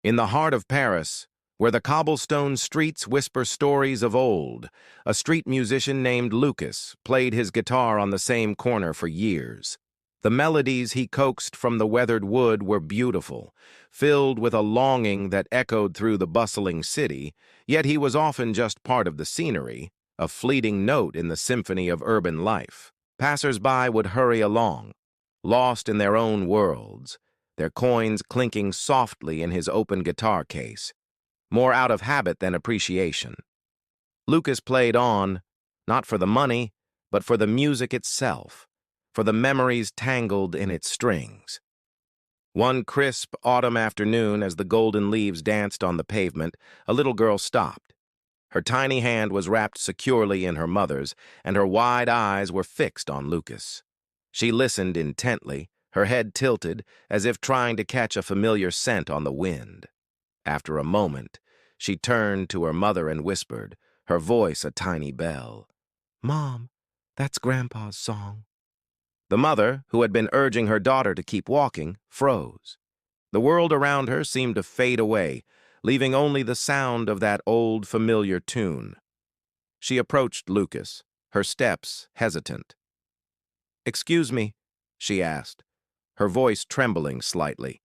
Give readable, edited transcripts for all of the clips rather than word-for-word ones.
In the heart of Paris, where the cobblestone streets whisper stories of old, a street musician named Lucas played his guitar on the same corner for years. The melodies he coaxed from the weathered wood were beautiful, filled with a longing that echoed through the bustling city, yet he was often just part of the scenery, a fleeting note in the symphony of urban life. Passers-by would hurry along, lost in their own worlds, their coins clinking softly in his open guitar case, more out of habit than appreciation. Lucas played on, not for the money, but for the music itself, for the memories tangled in its strings. One crisp autumn afternoon, as the golden leaves danced on the pavement, a little girl stopped. Her tiny hand was wrapped securely in her mother's, and her wide eyes were fixed on Lucas. She listened intently, her head tilted, as if trying to catch a familiar scent on the wind. After a moment, she turned to her mother and whispered, her voice a tiny bell. "Mom, that's Grandpa's song." The mother, who had been urging her daughter to keep walking, froze. The world around her seemed to fade away, leaving only the sound of that old, familiar tune. She approached Lucas, her steps hesitant. "Excuse me," she asked, her voice trembling slightly.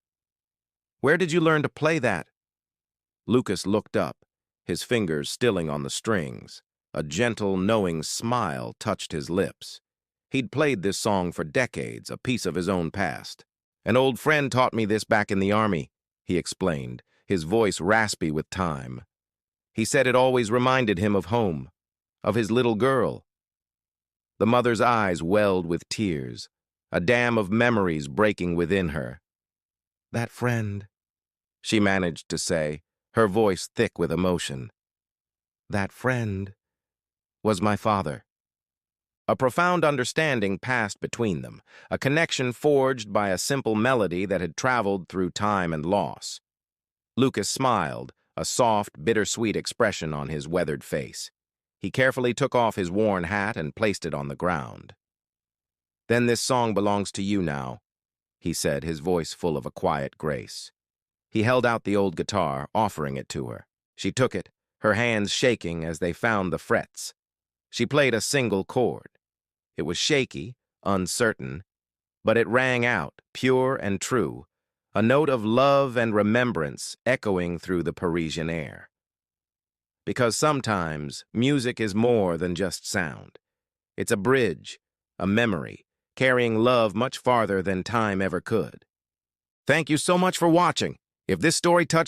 "Where did you learn to play that?" Lucas looked up, his fingers stilling on the strings. A gentle, knowing smile touched his lips. He'd played this song for decades, a piece of his own past. "An old friend taught me this back in the army," he explained, his voice raspy with time. "He said it always reminded him of home, of his little girl." The mother's eyes welled with tears, a dam of memories breaking within her. "That friend," she managed to say, her voice thick with emotion. "That friend was my father." A profound understanding passed between them, a connection forged by a simple melody that had traveled through time and loss. Lucas smiled, a soft, bittersweet expression on his weathered face. He carefully took off his worn hat and placed it on the ground. "Then this song belongs to you now," he said, his voice full of a quiet grace. He held out the old guitar, offering it to her. She took it, her hands shaking as they found the frets. She played a single chord. It was shaky, uncertain, but it rang out, pure and true, a note of love and remembrance echoing through the Parisian air. Because sometimes music is more than just sound. It's a bridge, a memory, carrying love much farther than time ever could. Thank you so much for watching. If this story touched